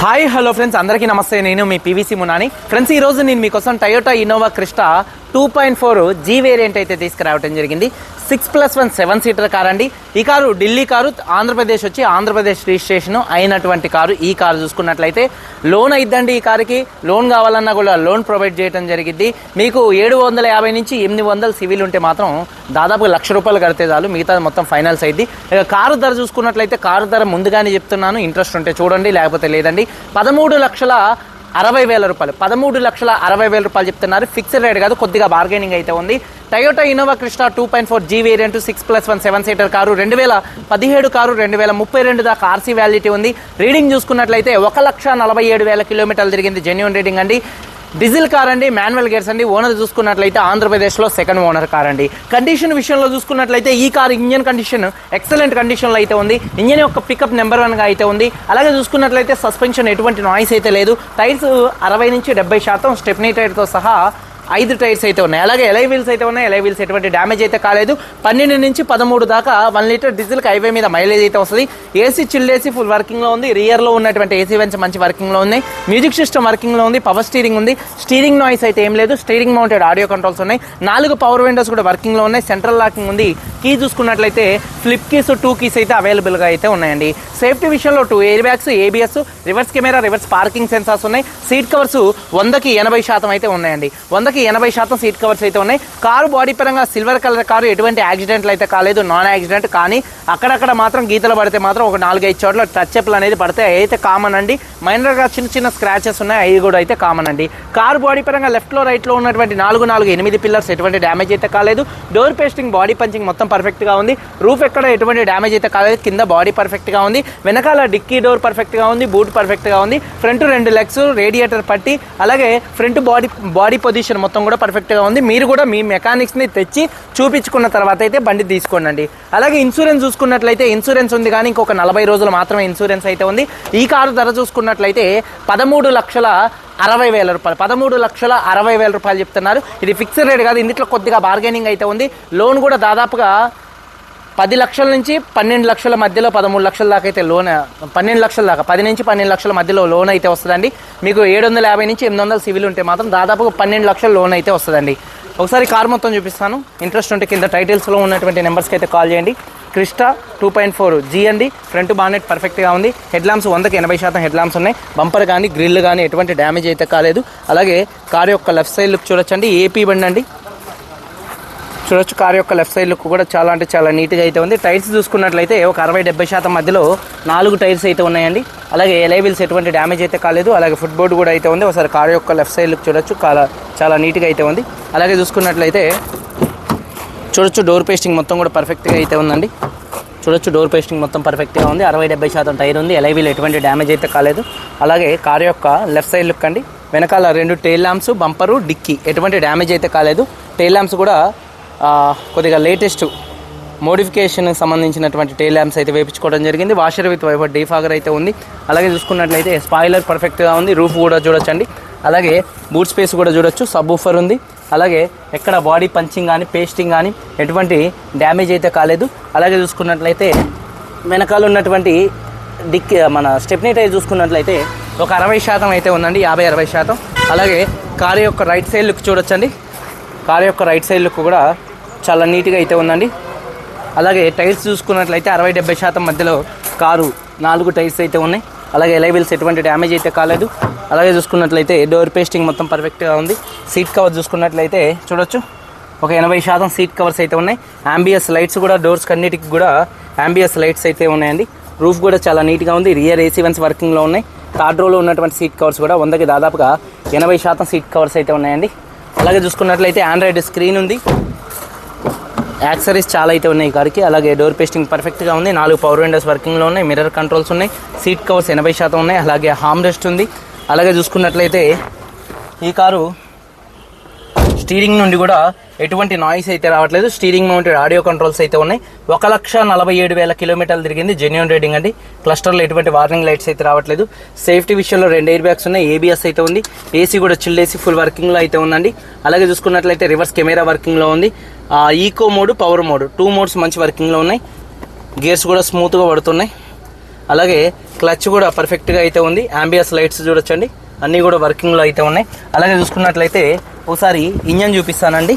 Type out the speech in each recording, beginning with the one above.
Hi hello friends, అందరికీ నమస్తే. నేను మీ పీవీసీ మునాని. ఫ్రెండ్స్, ఈరోజు నేను మీకోసం Toyota Innova Crysta 2.4 G variant అయితే తీసుకురావడం జరిగింది. 6+1 7 సీటర్ కార్ అండి. ఈ కారు ఢిల్లీ కారు, ఆంధ్రప్రదేశ్ వచ్చి ఆంధ్రప్రదేశ్ రిజిస్ట్రేషన్ అయినటువంటి కారు. ఈ కారు చూసుకున్నట్లయితే లోన్ అయిద్దండి. ఈ కారుకి లోన్ కావాలన్నా కూడా లోన్ ప్రొవైడ్ చేయడం జరిగింది. మీకు 750 నుంచి 800 సివిల్ ఉంటే మాత్రం దాదాపు ₹1,00,000 కడితే చాలు, మిగతా మొత్తం ఫైనాన్స్ అయింది. కారు ధర చూసుకున్నట్లయితే కారు ధర ముందుగానే చెప్తున్నాను, ఇంట్రెస్ట్ ఉంటే చూడండి, లేకపోతే లేదండి. ₹13,60,000 ₹13,60,000 చెప్తున్నారు. ఫిక్స్డ్ రేట్ కాదు, కొద్దిగా బార్గెనింగ్ అయితే ఉంది. Toyota Innova Crysta 2.4 G variant 6+1 7 seater car. 2017 car, 2032 దాకా ఆర్సీ వ్యాలిడిటీ ఉంది. రీడింగ్ చూసుకున్నట్లయితే 1,47,000 కిలోమీటర్లు తిరిగింది. జెన్యూన్ రీడింగ్ అండి. డీజిల్ కార్ అండి, మాన్యువల్ గేర్స్ అండి. ఓనర్ చూసుకున్నట్లయితే ఆంధ్రప్రదేశ్లో సెకండ్ ఓనర్ కార్ అండి. కండిషన్ విషయంలో చూసుకున్నట్లయితే ఈ కార్ ఇంజన్ కండిషన్ ఎక్సలెంట్ కండిషన్లో అయితే ఉంది. ఇంజన్ యొక్క పికప్ నెంబర్ 1గా అయితే ఉంది. అలాగే చూసుకున్నట్లయితే సస్పెన్షన్ ఎటువంటి నాయిస్ అయితే లేదు. టైర్స్ 60 నుంచి 70% స్టెప్నీ టైర్తో సహా 5 టైర్స్ అయితే ఉన్నాయి. అలాగే ఎలై వీల్స్ అయితే ఉన్నాయి. ఎలై వీల్స్ ఎటువంటి డ్యామేజ్ అయితే కాలేదు. 12 నుంచి 13 దాకా 1 లీటర్ డీజిల్కి హైవే మీద మైలేజ్ అయితే వస్తుంది. ఏసీ చిల్డ్ ఏసీ ఫుల్ వర్కింగ్లో ఉంది. రియర్లో ఉన్నటువంటి ఏసీ వెంట్స్ మంచి వర్కింగ్లో ఉన్నాయి. మ్యూజిక్ సిస్టమ్ వర్కింగ్లో ఉంది. పవర్ స్టీరింగ్ ఉంది. స్టీరింగ్ నాయిస్ అయితే ఏం లేదు. స్టీరింగ్ మౌంటెడ్ ఆడియో కంట్రోల్స్ ఉన్నాయి. 4 పవర్ విండోస్ కూడా వర్కింగ్లో ఉన్నాయి. సెంట్రల్ లాకింగ్ ఉంది. కీ చూసుకున్నట్లయితే ఫ్లిప్ కీస్ 2 కీస్ అయితే అవైలబుల్గా అయితే ఉన్నాయండి. సేఫ్టీ విషయంలో 2 air bags, ABS, reverse camera, reverse parking sensors ఉన్నాయి. సీట్ కవర్స్ 100కి 80% అయితే ఉన్నాయండి. 100కి 80% సీట్ కవర్స్ అయితే ఉన్నాయి. కారు బాడీ పరంగా సిల్వర్ కలర్ కారు, ఎటువంటి యాక్సిడెంట్లు అయితే కాలేదు, నాన్ యాక్సిడెంట్. కానీ అక్కడక్కడ మాత్రం గీతలు పడితే మాత్రం ఒక 4-5 చోట్ల టచ్ అప్లు అనేది పడతాయి, అయితే కామన్ అండి. మైనర్గా చిన్న స్క్రాచెస్ ఉన్నాయి, అవి కూడా అయితే కామన్ అండి. కారు బాడీ పరంగా లెఫ్ట్లో రైట్లో ఉన్నటువంటి 8 పిల్లర్స్ ఎటువంటి డ్యామేజ్ అయితే కాలేదు. డోర్ పేస్టింగ్, బాడీ పంచింగ్ మొత్తం పర్ఫెక్ట్గా ఉంది. రూఫ్ ఎక్కడ ఎటువంటి డ్యామేజ్ అయితే కాలేదు. కింద బాడీ పర్ఫెక్ట్గా ఉంది. వెనకాల డిక్కీ డోర్ పర్ఫెక్ట్గా ఉంది. బూట్ పర్ఫెక్ట్గా ఉంది. ఫ్రంట్ 2 లెగ్స్, రేడియేటర్ పట్టి, అలాగే ఫ్రంట్ బాడీ పొజిషన్ మొత్తం కూడా పర్ఫెక్ట్గా ఉంది. మీరు కూడా మీ మెకానిక్స్ని తెచ్చి చూపించుకున్న తర్వాత అయితే బండి తీసుకోండి. అలాగే ఇన్సూరెన్స్ చూసుకున్నట్లయితే ఇన్సూరెన్స్ ఉంది, కానీ ఇంకొక 40 రోజులు మాత్రమే ఇన్సూరెన్స్ అయితే ఉంది. ఈ కారు ధర చూసుకున్నట్లయితే ₹13,60,000 ₹13,60,000 చెప్తున్నారు. ఇది ఫిక్స్డ్ రేట్ కాదు, ఇందులో కొద్దిగా బార్గెనింగ్ అయితే ఉంది. లోన్ కూడా దాదాపుగా 10 లక్షల నుంచి 12 లక్షల మధ్యలో, 13 లక్షల దాకా అయితే లోన్, 12 లక్షల దాకా, 10 నుంచి 12 లక్షల మధ్యలో లోన్ అయితే వస్తుందండి. మీకు 750 నుంచి 800 సివిల్ ఉంటే మాత్రం దాదాపుగా 12 లక్షల లోన్ అయితే వస్తుందండి. ఒకసారి కార్ మొత్తం చూపిస్తాను. ఇంట్రెస్ట్ ఉంటే కింద టైటిల్స్లో ఉన్నటువంటి నెంబర్స్కి అయితే కాల్ చేయండి. క్రిస్టా 2.4 జీ అండి. ఫ్రంట్ బానెట్ పర్ఫెక్ట్గా ఉంది. హెడ్ ల్యాంప్స్ 100కి 80% హెడ్ ల్యాంప్స్ ఉన్నాయి. బంపర్ కానీ గ్రిల్ కానీ ఎటువంటి డ్యామేజ్ అయితే కాలేదు. అలాగే కార్ యొక్క లెఫ్ట్ సైడ్ లుక్ చూడొచ్చండి. ఏపీ బండి అండి, చూడొచ్చు. కార్ యొక్క లెఫ్ట్ సైడ్ లుక్ కూడా చాలా అంటే చాలా నీట్గా అయితే ఉంది. టైర్స్ చూసుకున్నట్లయితే ఒక 60-70% మధ్యలో 4 టైర్స్ అయితే ఉన్నాయండి. అలాగే ఎలై వీల్స్ ఎటువంటి డ్యామేజ్ అయితే కాలేదు. అలాగే ఫుట్ బోర్డ్ కూడా అయితే ఉంది. ఒకసారి కార్ యొక్క లెఫ్ట్ సైడ్ లుక్ చూడొచ్చు, చాలా నీట్గా అయితే ఉంది. అలాగే చూసుకున్నట్లయితే చూడొచ్చు, డోర్ పేస్టింగ్ మొత్తం కూడా పర్ఫెక్ట్గా అయితే ఉందండి. చూడొచ్చు, డోర్ పేస్టింగ్ మొత్తం పర్ఫెక్ట్గా ఉంది. 60-70% టైర్ ఉంది. ఎలై వీల్ ఎటువంటి డ్యామేజ్ అయితే కాలేదు. అలాగే కార్ యొక్క లెఫ్ట్ సైడ్ లుక్ అండి. వెనకాల 2 టెయిల్ ల్యాంప్స్, బంపరు, డిక్కీ ఎటువంటి డ్యామేజ్ అయితే కాలేదు. టెయిల్ ల్యాంప్స్ కూడా కొద్దిగా లేటెస్ట్ మోడిఫికేషన్కి సంబంధించినటువంటి టెయిల్ ల్యాంప్స్ అయితే వేయించుకోవడం జరిగింది. వాషర్ విత్ వైపర్ డీఫాగర్ అయితే ఉంది. అలాగే చూసుకున్నట్లయితే స్పాయిలర్ పర్ఫెక్ట్గా ఉంది. రూఫ్ కూడా చూడొచ్చండి. అలాగే బూట్ స్పేస్ కూడా చూడొచ్చు. సబ్ ఊఫర్ ఉంది. అలాగే ఎక్కడ బాడీ పంచింగ్ కానీ పేస్టింగ్ కానీ ఎటువంటి డ్యామేజ్ అయితే కాలేదు. అలాగే చూసుకున్నట్లయితే వెనకాల ఉన్నటువంటి మన స్టెప్నీ టైర్ చూసుకున్నట్లయితే ఒక 60% అయితే ఉందండి, 50-60%. అలాగే కారు యొక్క రైట్ సైడ్ లుక్ చూడొచ్చండి. కారు యొక్క రైట్ సైడ్ లుక్ కూడా చాలా నీట్గా అయితే ఉందండి. అలాగే టైర్స్ చూసుకున్నట్లయితే 60-70% మధ్యలో కారు 4 టైర్స్ అయితే ఉన్నాయి. అలాగే ఎలై వీల్స్ ఎటువంటి డ్యామేజ్ అయితే కాలేదు. అలాగే చూసుకున్నట్లయితే డోర్ పేస్టింగ్ మొత్తం పర్ఫెక్ట్గా ఉంది. సీట్ కవర్ చూసుకున్నట్లయితే చూడొచ్చు, ఒక 80% సీట్ కవర్స్ అయితే ఉన్నాయి. యాంబియస్ లైట్స్ కూడా డోర్స్ అన్నిటికి కూడా యాంబియస్ లైట్స్ అయితే ఉన్నాయండి. రూఫ్ కూడా చాలా నీట్గా ఉంది. రియర్ ఏసీ వెంట్స్ వర్కింగ్లో ఉన్నాయి. థర్డ్ రోలో ఉన్నటువంటి సీట్ కవర్స్ కూడా 100కి దాదాపుగా 80% సీట్ కవర్స్ అయితే ఉన్నాయండి. అలాగే చూసుకున్నట్లయితే ఆండ్రాయిడ్ స్క్రీన్ ఉంది. యాక్సరీస్ చాలా అయితే ఉన్నాయి ఈ కారుకి. అలాగే డోర్ పేస్టింగ్ పర్ఫెక్ట్గా ఉంది. 4 పవర్ విండోస్ వర్కింగ్లో ఉన్నాయి. మిర్రర్ కంట్రోల్స్ ఉన్నాయి. సీట్ కవర్స్ 80% ఉన్నాయి. అలాగే హామ్ రెస్ట్ ఉంది. అలాగే చూసుకున్నట్లయితే ఈ కారు స్టీరింగ్ నుండి కూడా ఎటువంటి నాయిస్ అయితే రావట్లేదు. స్టీరింగ్ మౌంటెడ్ ఆడియో కంట్రోల్స్ అయితే ఉన్నాయి. 1,47,000 కిలోమీటర్లు తిరిగింది. జెన్యూన్ రేటింగ్ అండి. క్లస్టర్లో ఎటువంటి వార్నింగ్ లైట్స్ అయితే రావట్లేదు. సేఫ్టీ విషయంలో 2 ఎయిర్ బ్యాగ్స్ ఉన్నాయి. ఏబిఎస్ అయితే ఉంది. ఏసీ కూడా చిల్డ్ ఏసీ ఫుల్ వర్కింగ్లో అయితే ఉందండి. అలాగే చూసుకున్నట్లయితే రివర్స్ కెమెరా వర్కింగ్లో ఉంది. Eco mode, power mode 2 modes మంచి వర్కింగ్లో ఉన్నాయి. గేర్స్ కూడా స్మూత్గా పడుతున్నాయి. అలాగే క్లచ్ కూడా పర్ఫెక్ట్గా అయితే ఉంది. యాంబియస్ లైట్స్ చూడొచ్చండి, అన్నీ కూడా వర్కింగ్లో అయితే ఉన్నాయి. అలాగే చూసుకున్నట్లయితే ఒకసారి ఇంజన్ చూపిస్తానండి.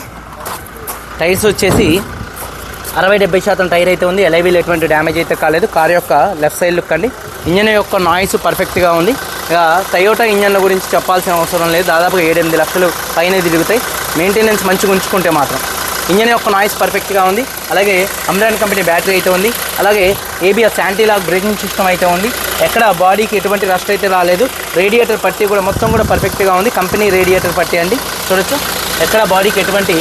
టైర్స్ వచ్చేసి 60-70% టైర్ అయితే ఉంది. ఎలైవీలు ఎటువంటి డ్యామేజ్ అయితే కాలేదు. కార్ యొక్క లెఫ్ట్ సైడ్ లుక్ అండి. ఇంజన్ యొక్క నాయిస్ పర్ఫెక్ట్గా ఉంది. ఇక టయోటా ఇంజన్ల గురించి చెప్పాల్సిన అవసరం లేదు. దాదాపుగా 7-8 లక్షలు పైన తిరుగుతాయి మెయింటెనెన్స్ మంచిగా ఉంచుకుంటే మాత్రం. ఇంజన్ యొక్క నాయిస్ పర్ఫెక్ట్గా ఉంది. అలాగే అమ్రాన్ కంపెనీ బ్యాటరీ అయితే ఉంది. అలాగే ABS anti lock braking system అయితే ఉంది. ఎక్కడ బాడీకి ఎటువంటి రస్ట్ అయితే రాలేదు. రేడియేటర్ పట్టి కూడా మొత్తం కూడా పర్ఫెక్ట్గా ఉంది. కంపెనీ రేడియేటర్ పట్టి అండి, చూడొచ్చు. ఎక్కడ బాడీకి ఎటువంటి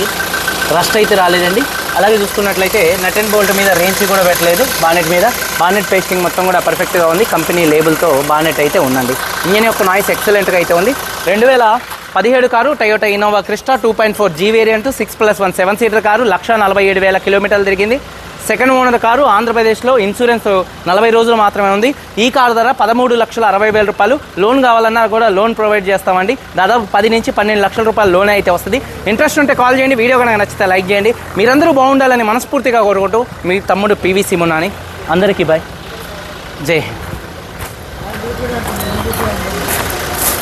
రస్ట్ అయితే రాలేదండి. అలాగే చూసుకున్నట్లయితే నట్ అండ్ బోల్ట్ మీద రేంజ్ కూడా పెట్టలేదు. బానెట్ మీద బానెట్ పేస్టింగ్ మొత్తం కూడా పర్ఫెక్ట్గా ఉంది. కంపెనీ లేబుల్తో బానెట్ అయితే ఉందండి. ఇంజన్ యొక్క నాయిస్ ఎక్సలెంట్గా అయితే ఉంది. 2017 car Toyota Innova Crysta 2.4 G variant 6+1 7 seater car. 1,47,000 కిలోమీటర్లు తిరిగింది. Second owner car. ఆంధ్రప్రదేశ్లో ఇన్సూరెన్స్ 40 రోజులు మాత్రమే ఉంది. ఈ కారు ధర 13,60,000 రూపాయలు. లోన్ కావాలన్నా కూడా లోన్ ప్రొవైడ్ చేస్తామండి. దాదాపు 10 నుంచి 12 లక్షల రూపాయలు లోన్ అయితే వస్తుంది. ఇంట్రెస్ట్ ఉంటే కాల్ చేయండి. వీడియో కనుక నచ్చితే లైక్ చేయండి. మీరందరూ బాగుండాలని మనస్ఫూర్తిగా కోరుకుంటూ మీ తమ్ముడు PVC మున్నాని. అందరికీ బాయ్, జై హింద్.